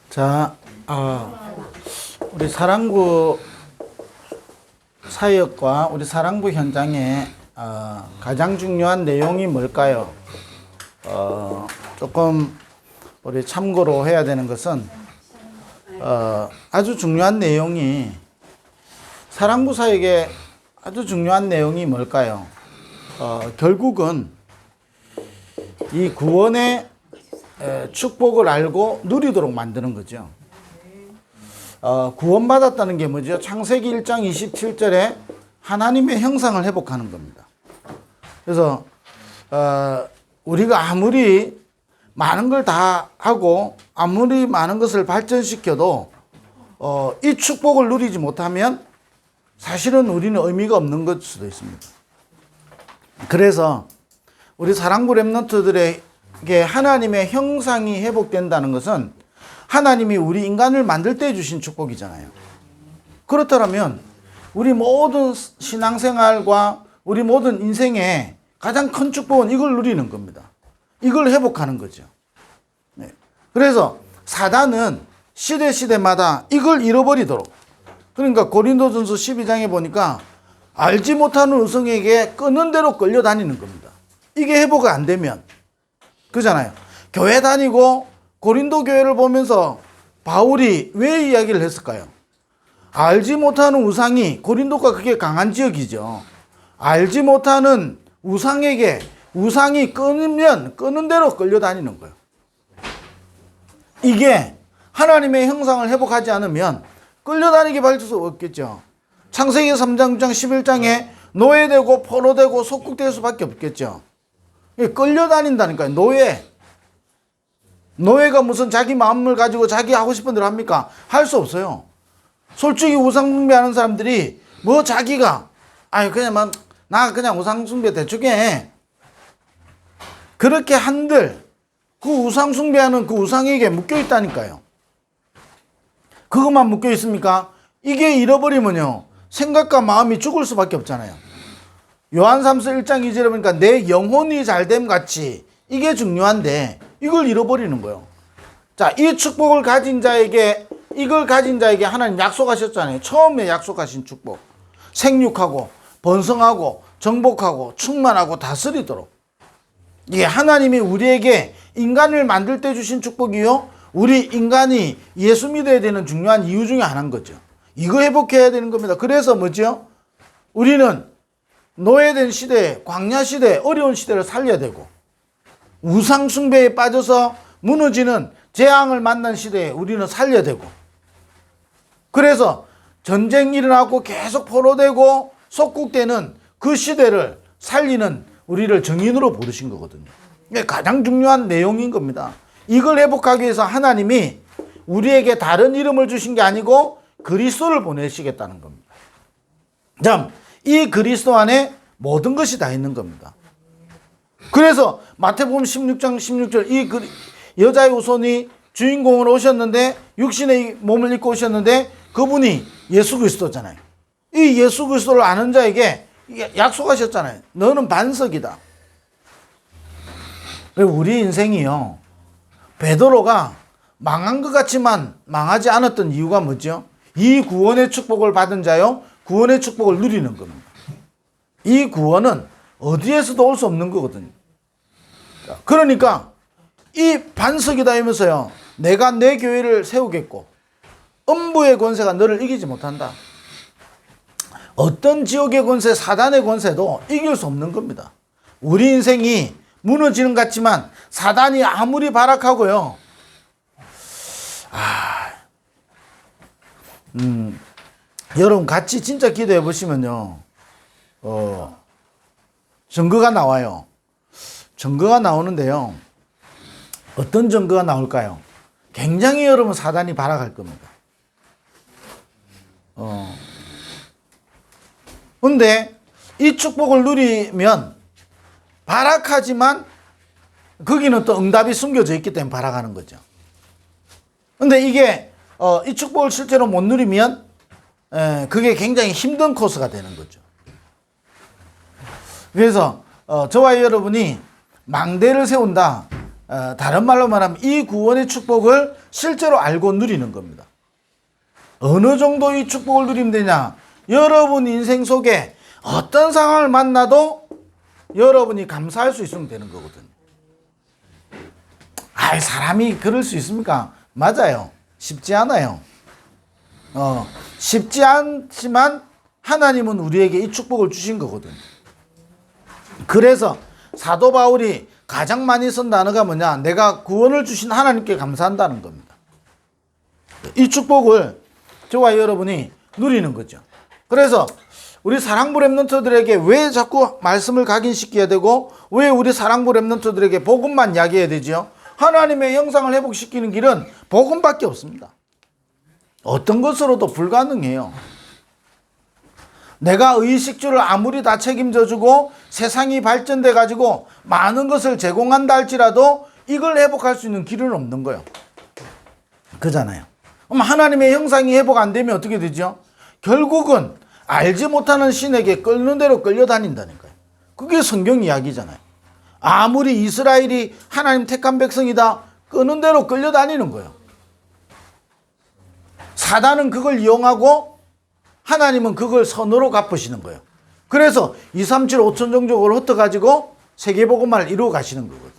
자, 우리 사랑부 사역과 우리 사랑부 현장에 가장 중요한 내용이 뭘까요? 조금 우리 참고로 해야 되는 것은 아주 중요한 내용이 사랑부 사역에 아주 중요한 내용이 뭘까요? 결국은 이 구원의 축복을 알고 누리도록 만드는 거죠. 구원받았다는 게 뭐죠? 창세기 1장 27절에 하나님의 형상을 회복하는 겁니다. 그래서 우리가 아무리 많은 걸 다 하고 아무리 많은 것을 발전시켜도 이 축복을 누리지 못하면 사실은 우리는 의미가 없는 것 수도 있습니다. 그래서 우리 사랑부 렘넌트들에게 하나님의 형상이 회복된다는 것은 하나님이 우리 인간을 만들 때 주신 축복이잖아요. 그렇다면 우리 모든 신앙생활과 우리 모든 인생의 가장 큰 축복은 이걸 누리는 겁니다. 이걸 회복하는 거죠. 네. 그래서 사단은 시대마다 이걸 잃어버리도록, 그러니까 고린도전서 12장에 보니까 알지 못하는 우상에게 끄는 대로 끌려다니는 겁니다. 이게 회복이 안 되면, 그잖아요. 교회 다니고 고린도 교회를 보면서 바울이 왜 이야기를 했을까요? 알지 못하는 우상이, 고린도가 그게 강한 지역이죠. 알지 못하는 우상에게 우상이 끊으면 끄는 대로 끌려다니는 거예요. 이게 하나님의 형상을 회복하지 않으면 끌려다니게 할 수 없겠죠. 창세기 3장 11장에 노예되고 포로되고 속국될 수밖에 없겠죠. 끌려다닌다니까요. 노예가 무슨 자기 마음을 가지고 자기 하고 싶은 대로 합니까? 할 수 없어요. 솔직히 우상숭배하는 사람들이 뭐 자기가 그냥 나 그냥 우상숭배 대충 해. 그렇게 한들 그 우상숭배하는 그 우상에게 묶여 있다니까요. 그것만 묶여 있습니까? 이게 잃어버리면요, 생각과 마음이 죽을 수밖에 없잖아요. 요한 3서 1장 2절에 보니까 내 영혼이 잘됨 같이, 이게 중요한데 이걸 잃어버리는 거예요. 자, 이 축복을 가진 자에게, 이걸 가진 자에게 하나님 약속하셨잖아요. 처음에 약속하신 축복. 생육하고 번성하고 정복하고 충만하고 다스리도록. 이게 하나님이 우리에게 인간을 만들 때 주신 축복이요, 우리 인간이 예수 믿어야 되는 중요한 이유 중에 하나인 거죠. 이거 회복해야 되는 겁니다. 그래서 뭐죠? 우리는 노예된 시대, 광야 시대, 어려운 시대를 살려야 되고, 우상 숭배에 빠져서 무너지는 재앙을 만난 시대에 우리는 살려야 되고, 그래서 전쟁이 일어나고 계속 포로되고 속국되는 그 시대를 살리는 우리를 정인으로 부르신 거거든요. 이게 가장 중요한 내용인 겁니다. 이걸 회복하기 위해서 하나님이 우리에게 다른 이름을 주신 게 아니고 그리스도를 보내시겠다는 겁니다. 참, 이 그리스도 안에 모든 것이 다 있는 겁니다. 그래서 마태복음 16장 16절, 이 여자의 후손이 주인공으로 오셨는데, 육신의 몸을 입고 오셨는데 그분이 예수 그리스도잖아요. 이 예수 그리스도를 아는 자에게 약속하셨잖아요. 너는 반석이다. 우리 인생이요, 베드로가 망한 것 같지만 망하지 않았던 이유가 뭐죠? 이 구원의 축복을 받은 자요, 구원의 축복을 누리는 겁니다. 이 구원은 어디에서도 올 수 없는 거거든요. 그러니까 이 반석이다 하면서요, 내가 내 교회를 세우겠고 음부의 권세가 너를 이기지 못한다. 어떤 지옥의 권세, 사단의 권세도 이길 수 없는 겁니다. 우리 인생이 무너지는 것 같지만 사단이 아무리 발악하고요, 여러분 같이 진짜 기도해 보시면요, 증거가 나와요. 증거가 나오는데요, 어떤 증거가 나올까요? 굉장히 여러분 사단이 발악할 겁니다. 근데 이 축복을 누리면 발악하지만 거기는 또 응답이 숨겨져 있기 때문에 발악하는 거죠. 근데 이게 이 축복을 실제로 못 누리면 그게 굉장히 힘든 코스가 되는 거죠. 그래서 저와 여러분이 망대를 세운다, 다른 말로 말하면 이 구원의 축복을 실제로 알고 누리는 겁니다. 어느 정도 이 축복을 누리면 되냐? 여러분 인생 속에 어떤 상황을 만나도 여러분이 감사할 수 있으면 되는 거거든요. 사람이 그럴 수 있습니까? 맞아요. 쉽지 않아요. 쉽지 않지만 하나님은 우리에게 이 축복을 주신 거거든요. 그래서 사도 바울이 가장 많이 쓴 단어가 뭐냐? 내가 구원을 주신 하나님께 감사한다는 겁니다. 이 축복을 저와 여러분이 누리는 거죠. 그래서 우리 사랑부 렘넌트들에게 왜 자꾸 말씀을 각인시켜야 되고 왜 우리 사랑부 렘넌트들에게 복음만 이야기해야 되죠? 하나님의 형상을 회복시키는 길은 복음밖에 없습니다. 어떤 것으로도 불가능해요. 내가 의식주를 아무리 다 책임져주고 세상이 발전돼 가지고 많은 것을 제공한다 할지라도 이걸 회복할 수 있는 길은 없는 거예요. 그잖아요. 그럼 하나님의 형상이 회복 안 되면 어떻게 되죠? 결국은 알지 못하는 신에게 끌는 대로 끌려다닌다니까요. 그게 성경 이야기잖아요. 아무리 이스라엘이 하나님 택한 백성이다 끄는 대로 끌려다니는 거예요. 사단은 그걸 이용하고 하나님은 그걸 선으로 갚으시는 거예요. 그래서 237 5천 종족을 흩어가지고 세계복음화를 이루어 가시는 거거든요.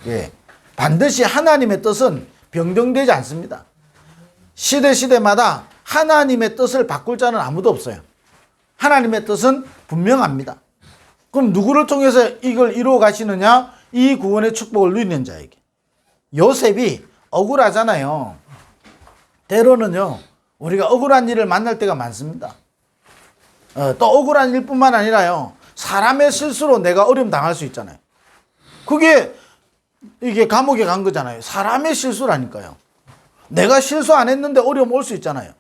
예. 반드시 하나님의 뜻은 변경되지 않습니다. 시대마다 하나님의 뜻을 바꿀 자는 아무도 없어요. 하나님의 뜻은 분명합니다. 그럼 누구를 통해서 이걸 이루어 가시느냐? 이 구원의 축복을 누리는 자에게. 요셉이 억울하잖아요. 때로는요, 우리가 억울한 일을 만날 때가 많습니다. 또 억울한 일뿐만 아니라요, 사람의 실수로 내가 어려움 당할 수 있잖아요. 이게 감옥에 간 거잖아요. 사람의 실수라니까요. 내가 실수 안 했는데 어려움 올 수 있잖아요.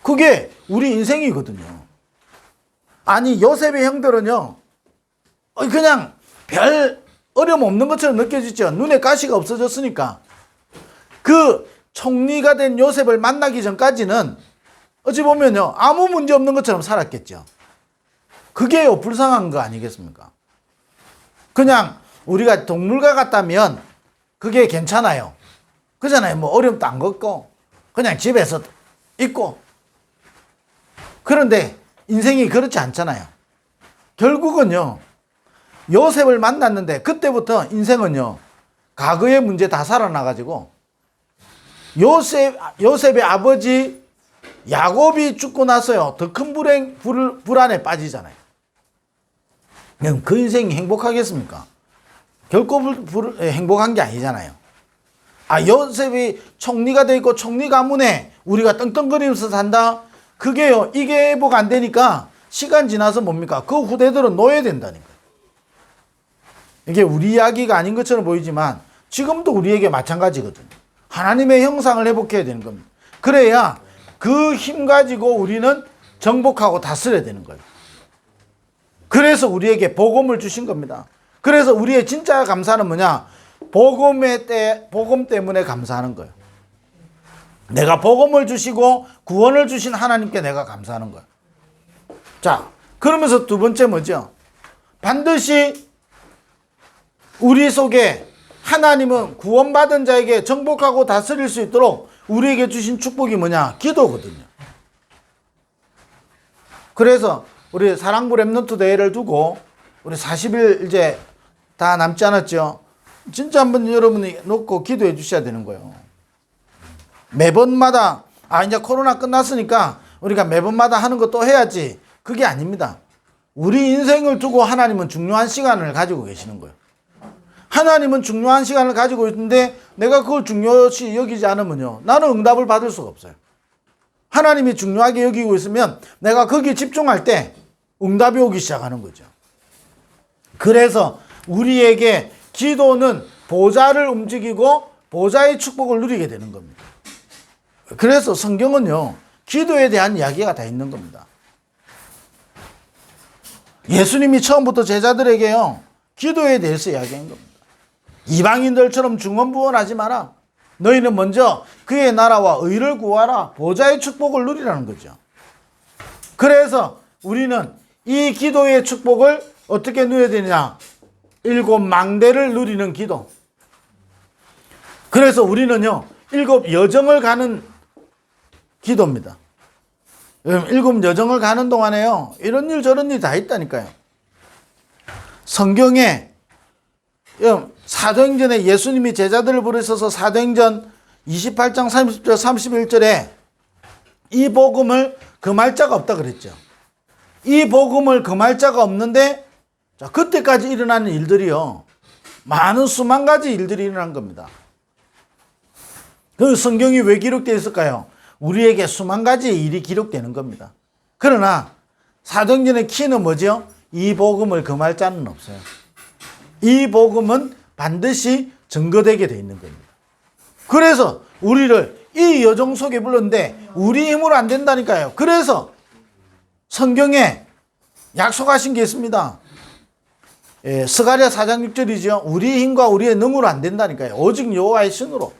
그게 우리 인생이거든요. 아니, 요셉의 형들은요, 그냥 별 어려움 없는 것처럼 느껴지죠. 눈에 가시가 없어졌으니까. 그 총리가 된 요셉을 만나기 전까지는 어찌 보면요, 아무 문제 없는 것처럼 살았겠죠. 그게요, 불쌍한 거 아니겠습니까? 그냥 우리가 동물과 같다면 그게 괜찮아요. 그잖아요. 뭐 어려움도 안 겪고 그냥 집에서 있고. 그런데 인생이 그렇지 않잖아요. 결국은요, 요셉을 만났는데 그때부터 인생은요, 과거의 문제 다 살아나가지고 요셉의 아버지 야곱이 죽고 나서요, 더 큰 불안에 빠지잖아요. 그럼 그 인생이 행복하겠습니까? 결코 행복한 게 아니잖아요. 요셉이 총리가 돼 있고 총리 가문에 우리가 떵떵거리면서 산다? 그게요, 이게 회복 안 되니까 시간 지나서 뭡니까? 그 후대들은 놓여야 된다니까요. 이게 우리 이야기가 아닌 것처럼 보이지만 지금도 우리에게 마찬가지거든요. 하나님의 형상을 회복해야 되는 겁니다. 그래야 그 힘 가지고 우리는 정복하고 다스려야 되는 거예요. 그래서 우리에게 복음을 주신 겁니다. 그래서 우리의 진짜 감사는 뭐냐? 복음 때문에 감사하는 거예요. 내가 복음을 주시고 구원을 주신 하나님께 내가 감사하는 거예요. 자, 그러면서 두 번째 뭐죠? 반드시 우리 속에 하나님은 구원받은 자에게 정복하고 다스릴 수 있도록 우리에게 주신 축복이 뭐냐? 기도거든요. 그래서 우리 사랑부 렘넌트 대회를 두고 우리 40일 이제 다 남지 않았죠? 진짜 한번 여러분이 놓고 기도해 주셔야 되는 거예요. 매번마다 이제 코로나 끝났으니까 우리가 매번마다 하는 거 또 해야지. 그게 아닙니다. 우리 인생을 두고 하나님은 중요한 시간을 가지고 계시는 거예요. 하나님은 중요한 시간을 가지고 있는데 내가 그걸 중요시 여기지 않으면요, 나는 응답을 받을 수가 없어요. 하나님이 중요하게 여기고 있으면 내가 거기에 집중할 때 응답이 오기 시작하는 거죠. 그래서 우리에게 기도는 보좌를 움직이고 보좌의 축복을 누리게 되는 겁니다. 그래서 성경은요, 기도에 대한 이야기가 다 있는 겁니다. 예수님이 처음부터 제자들에게요, 기도에 대해서 이야기한 겁니다. 이방인들처럼 중언부언하지 마라. 너희는 먼저 그의 나라와 의를 구하라. 보좌의 축복을 누리라는 거죠. 그래서 우리는 이 기도의 축복을 어떻게 누려야 되느냐? 일곱 망대를 누리는 기도. 그래서 우리는요, 일곱 여정을 가는 기도입니다. 일곱 여정을 가는 동안에요, 이런 일 저런 일 다 있다니까요. 성경에 사도행전에 예수님이 제자들을 부르셔서 사도행전 28장 30절 31절에 이 복음을 금할 자가 없다 그랬죠. 이 복음을 금할 자가 없는데, 자, 그때까지 일어나는 일들이요, 많은 수만 가지 일들이 일어난 겁니다. 그 성경이 왜 기록되어 있을까요? 우리에게 수만 가지의 일이 기록되는 겁니다. 그러나 사도행전의 키는 뭐죠? 이 복음을 금할 자는 없어요. 이 복음은 반드시 증거되게 되어 있는 겁니다. 그래서 우리를 이 여정 속에 불렀는데 우리 힘으로 안 된다니까요. 그래서 성경에 약속하신 게 있습니다. 스가랴 4장 6절이죠. 우리 힘과 우리의 능으로 안 된다니까요. 오직 여호와의 신으로.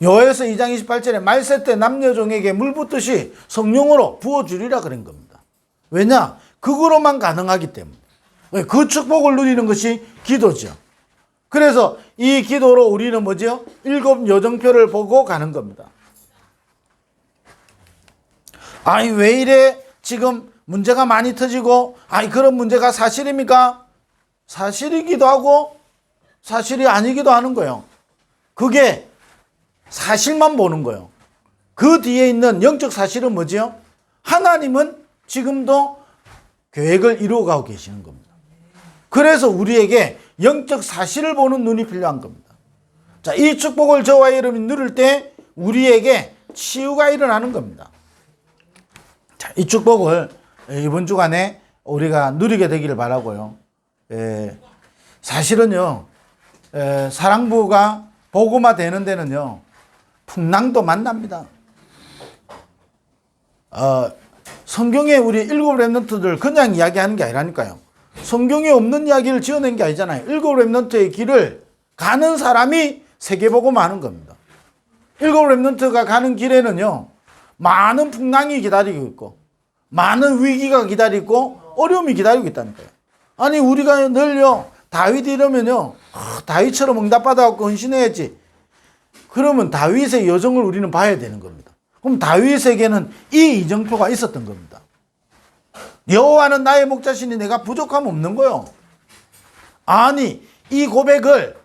여호와서 2장 28절에 말세 때 남녀종에게 물 붓듯이 성령으로 부어주리라 그런 겁니다. 왜냐? 그거로만 가능하기 때문에. 그 축복을 누리는 것이 기도죠. 그래서 이 기도로 우리는 뭐죠? 일곱 여정표를 보고 가는 겁니다. 아니, 왜 이래 지금 문제가 많이 터지고, 아니, 그런 문제가 사실입니까? 사실이기도 하고 사실이 아니기도 하는 거예요. 그게 사실만 보는 거예요. 그 뒤에 있는 영적 사실은 뭐지요? 하나님은 지금도 계획을 이루어가고 계시는 겁니다. 그래서 우리에게 영적 사실을 보는 눈이 필요한 겁니다. 자, 이 축복을 저와 여러분이 누릴 때 우리에게 치유가 일어나는 겁니다. 자, 이 축복을 이번 주간에 우리가 누리게 되기를 바라고요. 사실은요, 사랑부가 복음화 되는 데는요, 풍랑도 만납니다. 성경에 우리 일곱 렘넌트들 그냥 이야기하는 게 아니라니까요. 성경에 없는 이야기를 지어낸 게 아니잖아요. 일곱 렘넌트의 길을 가는 사람이 세계복음화 하는 겁니다. 일곱 렘넌트가 가는 길에는요, 많은 풍랑이 기다리고 있고, 많은 위기가 기다리고, 어려움이 기다리고 있다니까요. 아니, 우리가 늘요, 다윗 이러면요, 다윗처럼 응답받아갖고 헌신해야지. 그러면 다윗의 여정을 우리는 봐야 되는 겁니다. 그럼 다윗에게는 이 이정표가 있었던 겁니다. 여호와는 나의 목자시니 내가 부족함 없는 거요. 아니, 이 고백을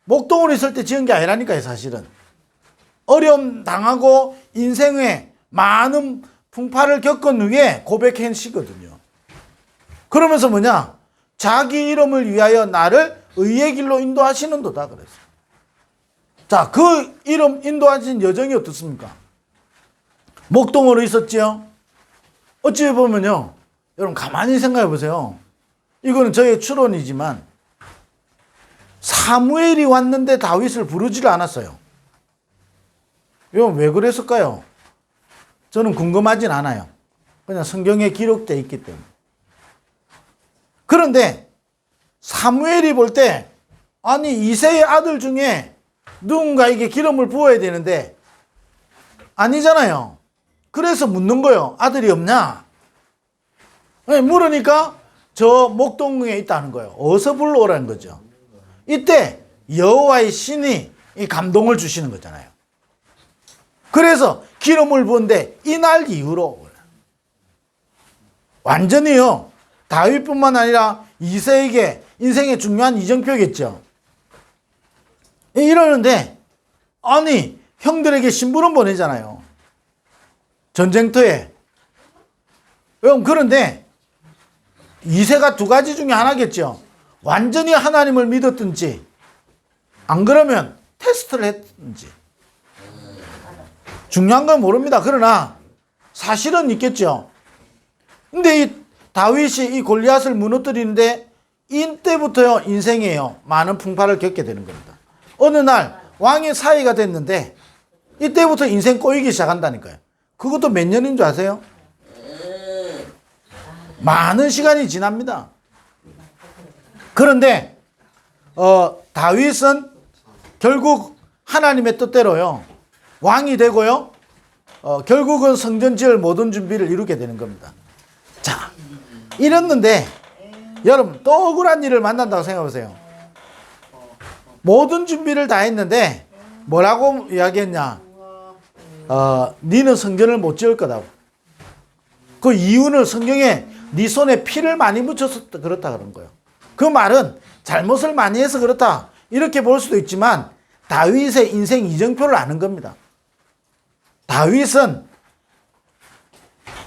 목동으로 있을 때 지은 게 아니라니까요. 사실은 어려움 당하고 인생에 많은 풍파를 겪은 후에 고백한 시거든요. 그러면서 뭐냐, 자기 이름을 위하여 나를 의의 길로 인도하시는도다 그랬어요. 자, 그 이름 인도하신 여정이 어떻습니까? 목동으로 있었지요. 어찌 보면요, 여러분 가만히 생각해 보세요. 이거는 저의 추론이지만 사무엘이 왔는데 다윗을 부르지를 않았어요. 이건 왜 그랬을까요? 저는 궁금하진 않아요. 그냥 성경에 기록되어 있기 때문에. 그런데 사무엘이 볼 때, 아니, 이새의 아들 중에 누군가에게 기름을 부어야 되는데 아니잖아요. 그래서 묻는 거예요. 아들이 없냐? 물으니까 저 목동에 있다는 거예요. 어서 불러오라는 거죠. 이때 여호와의 신이 이 감동을 주시는 거잖아요. 그래서 기름을 부은데 이날 이후로 완전히요, 다윗뿐만 아니라 이새에게 인생의 중요한 이정표겠죠. 이러는데, 아니, 형들에게 신부름 보내잖아요. 전쟁터에. 그런데 이새가 두 가지 중에 하나겠죠. 완전히 하나님을 믿었든지, 안 그러면 테스트를 했든지. 중요한 건 모릅니다. 그러나 사실은 있겠죠. 근데 이 다윗이 이 골리앗을 무너뜨리는데 이때부터요, 인생에요, 많은 풍파를 겪게 되는 겁니다. 어느 날 왕의 사위가 됐는데 이때부터 인생 꼬이기 시작한다니까요. 그것도 몇 년인 줄 아세요? 많은 시간이 지납니다. 그런데 다윗은 결국 하나님의 뜻대로요, 왕이 되고요, 결국은 성전 지을 모든 준비를 이루게 되는 겁니다. 자, 이랬는데 여러분 또 억울한 일을 만난다고 생각해보세요. 모든 준비를 다 했는데 뭐라고 이야기했냐? 니는 성전을 못 지을 거다고. 그 이유는 성경에 네 손에 피를 많이 묻혀서 그렇다 그런 거예요. 그 말은 잘못을 많이 해서 그렇다 이렇게 볼 수도 있지만 다윗의 인생 이정표를 아는 겁니다. 다윗은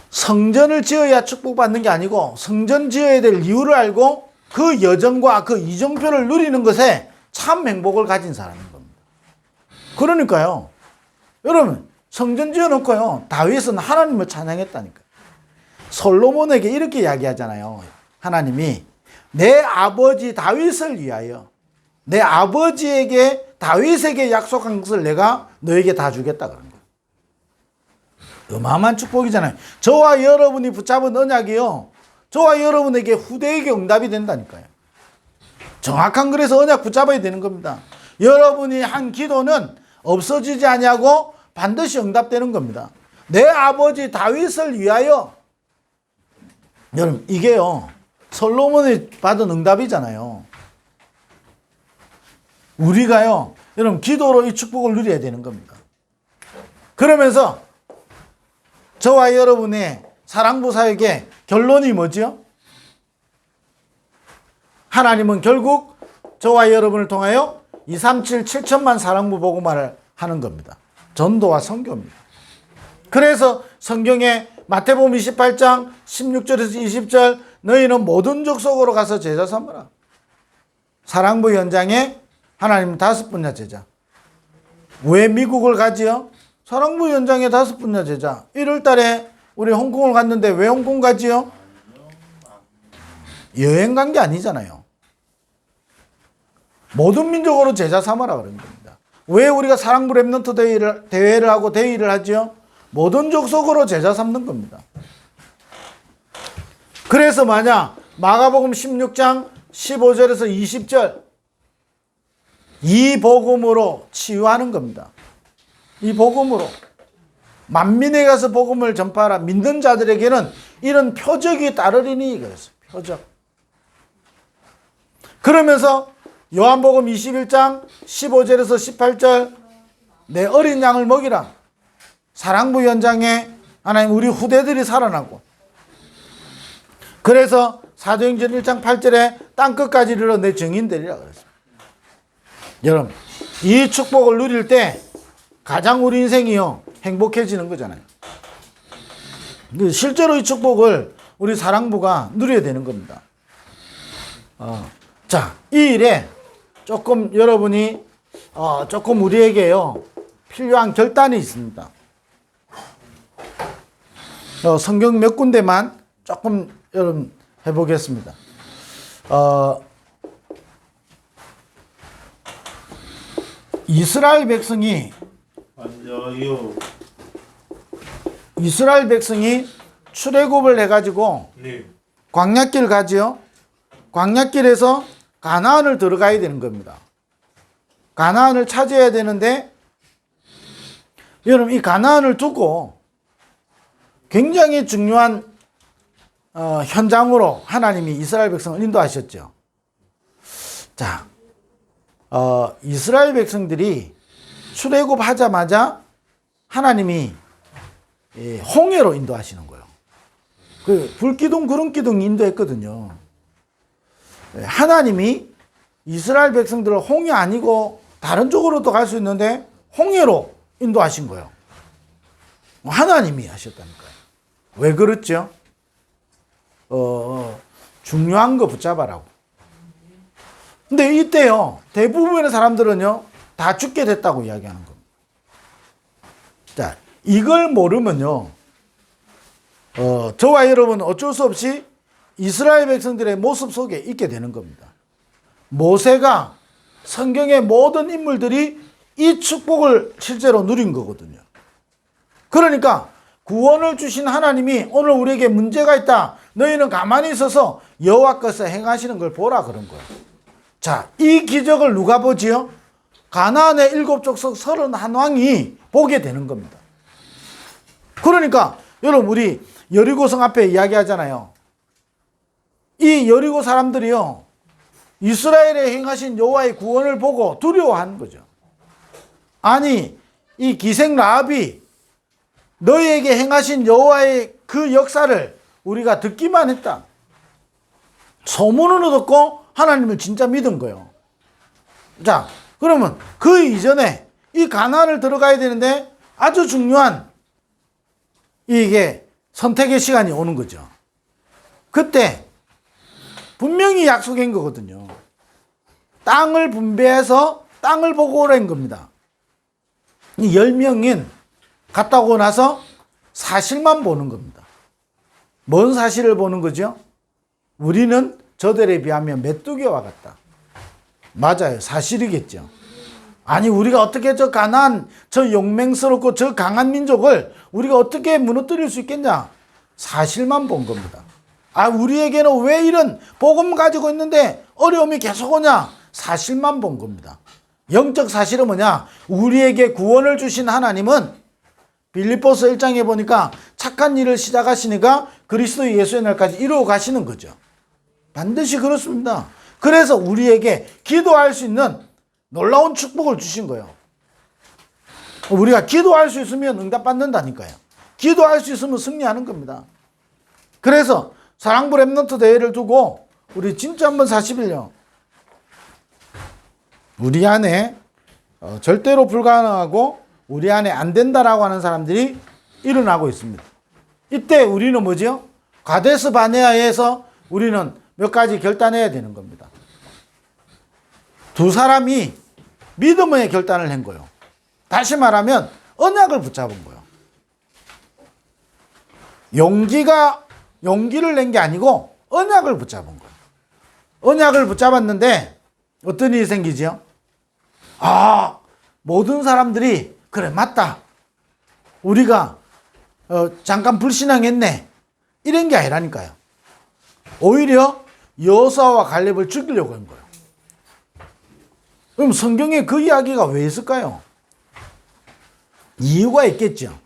성전을 지어야 축복받는 게 아니고 성전 지어야 될 이유를 알고 그 여정과 그 이정표를 누리는 것에 참 행복을 가진 사람인 겁니다. 그러니까요. 여러분 성전 지어놓고요. 다윗은 하나님을 찬양했다니까요. 솔로몬에게 이렇게 이야기하잖아요. 하나님이 내 아버지 다윗을 위하여 내 아버지에게 다윗에게 약속한 것을 내가 너에게 다 주겠다 그런 거예요. 어마어마한 축복이잖아요. 저와 여러분이 붙잡은 언약이요. 저와 여러분에게 후대에게 응답이 된다니까요. 정확한 그래서 언약 붙잡아야 되는 겁니다. 여러분이 한 기도는 없어지지 아니하고 반드시 응답되는 겁니다. 내 아버지 다윗을 위하여. 여러분 이게요. 솔로몬이 받은 응답이잖아요. 우리가요. 여러분 기도로 이 축복을 누려야 되는 겁니다. 그러면서 저와 여러분의 사랑부 사역의 결론이 뭐지요? 하나님은 결국 저와 여러분을 통하여 237 7천만 사랑부 복음화를 하는 겁니다. 전도와 선교입니다. 그래서 성경에 마태복음 28장 16절에서 20절 너희는 모든 족속으로 가서 제자 삼으라. 사랑부 현장에 하나님 5분야 제자. 왜 미국을 가지요? 사랑부 현장에 5분야 제자. 1월 달에 우리 홍콩을 갔는데 왜 홍콩 가지요? 여행 간 게 아니잖아요. 모든 민족으로 제자 삼아라 그런 겁니다. 왜 우리가 사랑부 랩넌트 대회를 하고 대의를 하죠? 모든 족속으로 제자 삼는 겁니다. 그래서 만약 마가복음 16장 15절에서 20절 이 복음으로 치유하는 겁니다. 이 복음으로 만민에 가서 복음을 전파하라. 믿는 자들에게는 이런 표적이 따르리니 그랬어요. 표적. 그러면서 요한복음 21장 15절에서 18절 내 어린 양을 먹이라. 사랑부 현장에 하나님 우리 후대들이 살아나고 그래서 사도행전 1장 8절에 땅끝까지 이르러 내 증인 되리라 그랬습니다. 여러분 이 축복을 누릴 때 가장 우리 인생이요 행복해지는 거잖아요. 실제로 이 축복을 우리 사랑부가 누려야 되는 겁니다. 자, 이 일에 조금 여러분이 조금 우리에게요 필요한 결단이 있습니다. 성경 몇 군데만 조금 여러분 해보겠습니다. 이스라엘 백성이 출애굽을 해가지고 광야길 가지요. 광야길에서 가나안을 들어가야 되는 겁니다. 가나안을 차지해야 되는데 여러분 이 가나안을 두고 굉장히 중요한 현장으로 하나님이 이스라엘 백성을 인도하셨죠. 자, 이스라엘 백성들이 출애굽하자마자 하나님이 홍해로 인도하시는 거예요. 그 불기둥 구름기둥 인도했거든요. 하나님이 이스라엘 백성들을 홍해 아니고 다른 쪽으로도 갈 수 있는데 홍해로 인도하신 거예요. 하나님이 하셨다니까요. 왜 그렇죠? 중요한 거 붙잡아라고. 근데 이때요, 대부분의 사람들은요, 다 죽게 됐다고 이야기하는 겁니다. 자, 이걸 모르면요, 저와 여러분은 어쩔 수 없이 이스라엘 백성들의 모습 속에 있게 되는 겁니다. 모세가 성경의 모든 인물들이 이 축복을 실제로 누린 거거든요. 그러니까 구원을 주신 하나님이 오늘 우리에게 문제가 있다. 너희는 가만히 있어서 여호와께서 행하시는 걸 보라 그런 거예요. 자, 이 기적을 누가 보지요? 가나안의 7족속 31왕이 보게 되는 겁니다. 그러니까 여러분 우리 여리고성 앞에 이야기하잖아요. 이 여리고 사람들이요, 이스라엘에 행하신 여호와의 구원을 보고 두려워하는 거죠. 아니, 이 기생 라합이 너희에게 행하신 여호와의 그 역사를 우리가 듣기만 했다. 소문으로 듣고 하나님을 진짜 믿은 거예요. 자, 그러면 그 이전에 이 가나안을 들어가야 되는데 아주 중요한 이게 선택의 시간이 오는 거죠. 그때 분명히 약속한 거거든요. 땅을 분배해서 땅을 보고 오라는 겁니다. 이 10명인 갔다 오고 나서 사실만 보는 겁니다. 뭔 사실을 보는 거죠? 우리는 저들에 비하면 메뚜기와 같다. 맞아요. 사실이겠죠. 아니, 우리가 어떻게 저 가난한, 저 용맹스럽고 저 강한 민족을 우리가 어떻게 무너뜨릴 수 있겠냐? 사실만 본 겁니다. 아, 우리에게는 왜 이런 복음 가지고 있는데 어려움이 계속 오냐? 사실만 본 겁니다. 영적 사실은 뭐냐? 우리에게 구원을 주신 하나님은 빌립보서 1장에 보니까 착한 일을 시작하시니까 그리스도 예수의 날까지 이루어 가시는 거죠. 반드시 그렇습니다. 그래서 우리에게 기도할 수 있는 놀라운 축복을 주신 거예요. 우리가 기도할 수 있으면 응답받는다니까요. 기도할 수 있으면 승리하는 겁니다. 그래서 사랑부 렘넌트 대회를 두고 우리 진짜 한번 40일요. 우리 안에 절대로 불가능하고 우리 안에 안 된다라고 하는 사람들이 일어나고 있습니다. 이때 우리는 뭐죠? 가데스 바네아에서 우리는 몇 가지 결단해야 되는 겁니다. 두 사람이 믿음의 결단을 한 거예요. 다시 말하면 언약을 붙잡은 거예요. 용기를 낸 게 아니고 언약을 붙잡은 거예요. 언약을 붙잡았는데 어떤 일이 생기죠? 아, 모든 사람들이 그래 맞다. 우리가 잠깐 불신앙했네. 이런 게 아니라니까요. 오히려 여호수아와 갈렙을 죽이려고 한 거예요. 그럼 성경에 그 이야기가 왜 있을까요? 이유가 있겠죠.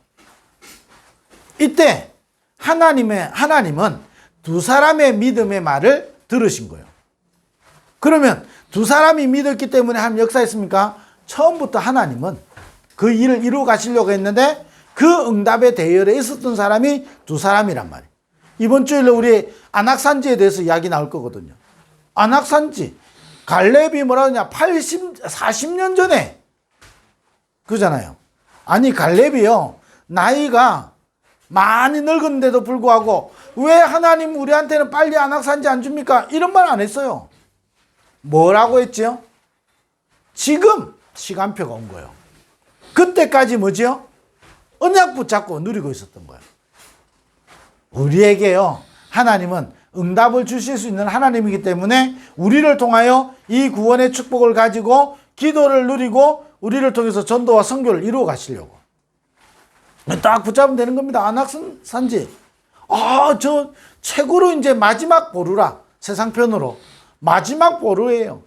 이때 하나님은 두 사람의 믿음의 말을 들으신 거예요. 그러면 두 사람이 믿었기 때문에 한 역사였습니까? 처음부터 하나님은 그 일을 이루어 가시려고 했는데 그 응답의 대열에 있었던 사람이 두 사람이란 말이에요. 이번 주일에 우리 안악산지에 대해서 이야기 나올 거거든요. 안악산지. 갈렙이 뭐라 하냐? 40년 전에. 그잖아요. 아니, 갈렙이요. 나이가 많이 늙었는데도 불구하고 왜 하나님 우리한테는 빨리 안악산지 안 줍니까? 이런 말 안 했어요. 뭐라고 했죠? 지금 시간표가 온 거예요. 그때까지 뭐지요? 언약 붙잡고 누리고 있었던 거예요. 우리에게요, 하나님은 응답을 주실 수 있는 하나님이기 때문에 우리를 통하여 이 구원의 축복을 가지고 기도를 누리고 우리를 통해서 전도와 선교를 이루어 가시려고 딱 붙잡으면 되는 겁니다. 안악산지. 저 최고로 이제 마지막 보루라. 세상편으로 마지막 보루예요.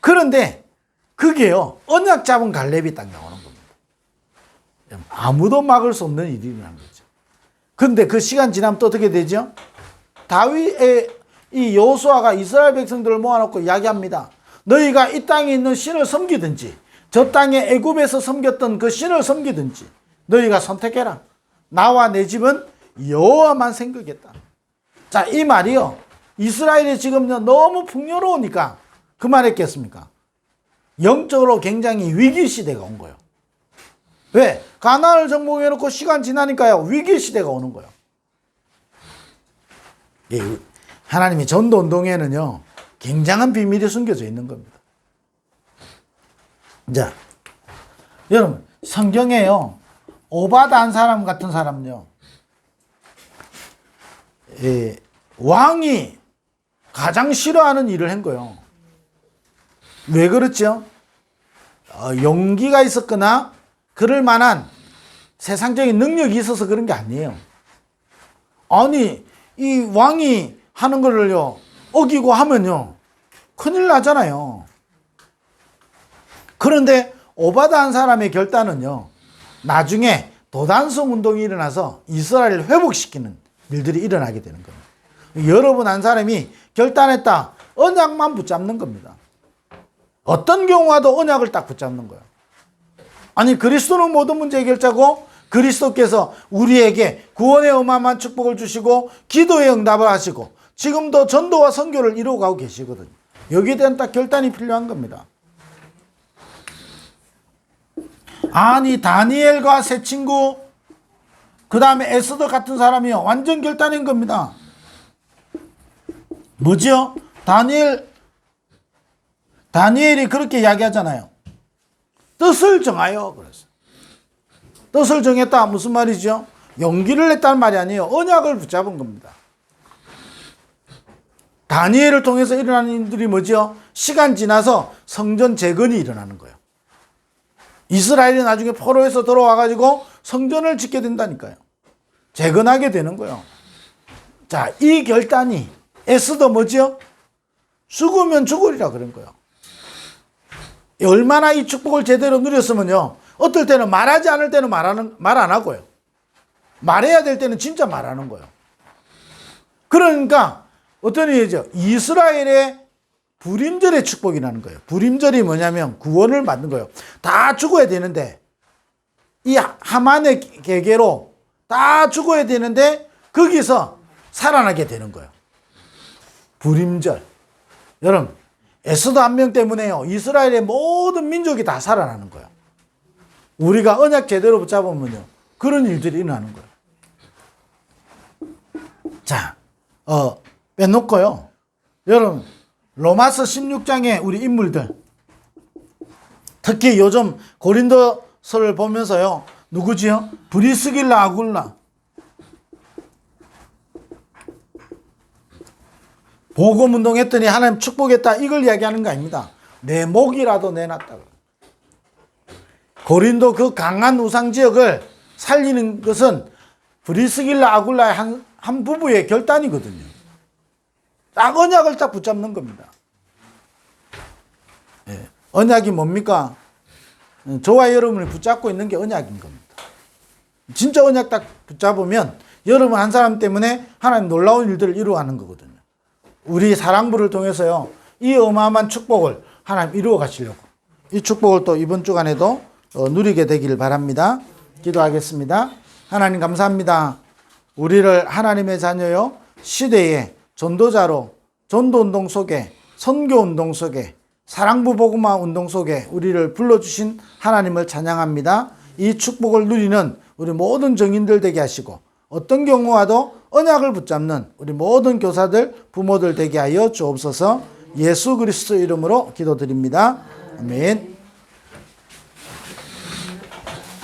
그런데 그게요, 언약 잡은 갈렙이 딱 나오는 겁니다. 아무도 막을 수 없는 일이라는 거죠. 근데 그 시간 지나면 또 어떻게 되죠? 다윗의 이 여호수아가 이스라엘 백성들을 모아놓고 이야기합니다. 너희가 이 땅에 있는 신을 섬기든지 저 땅에 애굽에서 섬겼던 그 신을 섬기든지 너희가 선택해라. 나와 내 집은 여호와만 섬기겠다. 자, 이 말이요, 이스라엘이 지금 너무 풍요로우니까 그 말 했겠습니까? 영적으로 굉장히 위기 시대가 온 거예요. 왜? 가나안을 정복해놓고 시간 지나니까요, 위기 시대가 오는 거예요. 하나님이 전도 운동에는요, 굉장한 비밀이 숨겨져 있는 겁니다. 자, 여러분, 성경에요, 오바다 한 사람 같은 사람요, 왕이 가장 싫어하는 일을 한 거예요. 왜 그렇죠? 용기가 있었거나 그럴 만한 세상적인 능력이 있어서 그런 게 아니에요. 아니, 이 왕이 하는 거를요, 어기고 하면요, 큰일 나잖아요. 그런데 오바다 한 사람의 결단은요, 나중에 도단성 운동이 일어나서 이스라엘을 회복시키는 일들이 일어나게 되는 겁니다. 여러분 한 사람이 결단했다. 언약만 붙잡는 겁니다. 어떤 경우와도 언약을 딱 붙잡는 거예요. 아니 그리스도는 모든 문제 해결자고 그리스도께서 우리에게 구원의 어마어마한 축복을 주시고 기도의 응답을 하시고 지금도 전도와 선교를 이루어가고 계시거든요. 여기에 대한 딱 결단이 필요한 겁니다. 아니 다니엘과 새 친구 그 다음에 에스더 같은 사람이요 완전 결단인 겁니다. 뭐죠? 다니엘이 그렇게 이야기하잖아요. 뜻을 정하여 그랬어요. 뜻을 정했다 무슨 말이죠? 용기를 냈다는 말이 아니에요. 언약을 붙잡은 겁니다. 다니엘을 통해서 일어나는 일들이 뭐죠? 시간 지나서 성전 재건이 일어나는 거예요. 이스라엘이 나중에 포로에서 돌아와가지고 성전을 짓게 된다니까요. 재건하게 되는 거예요. 자, 이 결단이 에스더 뭐죠? 죽으면 죽으리라 그런 거예요. 얼마나 이 축복을 제대로 누렸으면요. 어떨 때는 말하지 않을 때는 말 안 하고요. 말해야 될 때는 진짜 말하는 거예요. 그러니까 어떤 일이죠? 이스라엘의 불임절의 축복이라는 거예요. 불임절이 뭐냐면 구원을 받는 거예요. 다 죽어야 되는데 이 하만의 계계로 다 죽어야 되는데 거기서 살아나게 되는 거예요. 불임절. 여러분 에스더 한 명 때문에요. 이스라엘의 모든 민족이 다 살아나는 거예요. 우리가 언약 제대로 붙잡으면요. 그런 일들이 일어나는 거예요. 자, 빼놓고요. 여러분, 로마서 16장의 우리 인물들. 특히 요즘 고린도서를 보면서요. 누구지요? 브리스길라 아굴라. 복음운동 했더니 하나님 축복했다. 이걸 이야기하는 거 아닙니다. 내 목이라도 내놨다. 고린도 그 강한 우상지역을 살리는 것은 브리스길라 아굴라의 한 부부의 결단이거든요. 딱 언약을 딱 붙잡는 겁니다. 예. 언약이 뭡니까? 저와 여러분이 붙잡고 있는 게 언약인 겁니다. 진짜 언약 딱 붙잡으면 여러분 한 사람 때문에 하나님 놀라운 일들을 이루어가는 거거든요. 우리 사랑부를 통해서요. 이 어마어마한 축복을 하나님 이루어 가시려고. 이 축복을 또 이번 주간에도 누리게 되기를 바랍니다. 기도하겠습니다. 하나님 감사합니다. 우리를 하나님의 자녀요. 시대의 전도자로 전도운동 속에 선교운동 속에 사랑부 복음화 운동 속에 우리를 불러주신 하나님을 찬양합니다. 이 축복을 누리는 우리 모든 정인들 되게 하시고 어떤 경우와도 언약을 붙잡는 우리 모든 교사들, 부모들 되게 하여 주옵소서. 예수 그리스도 이름으로 기도드립니다. 아멘.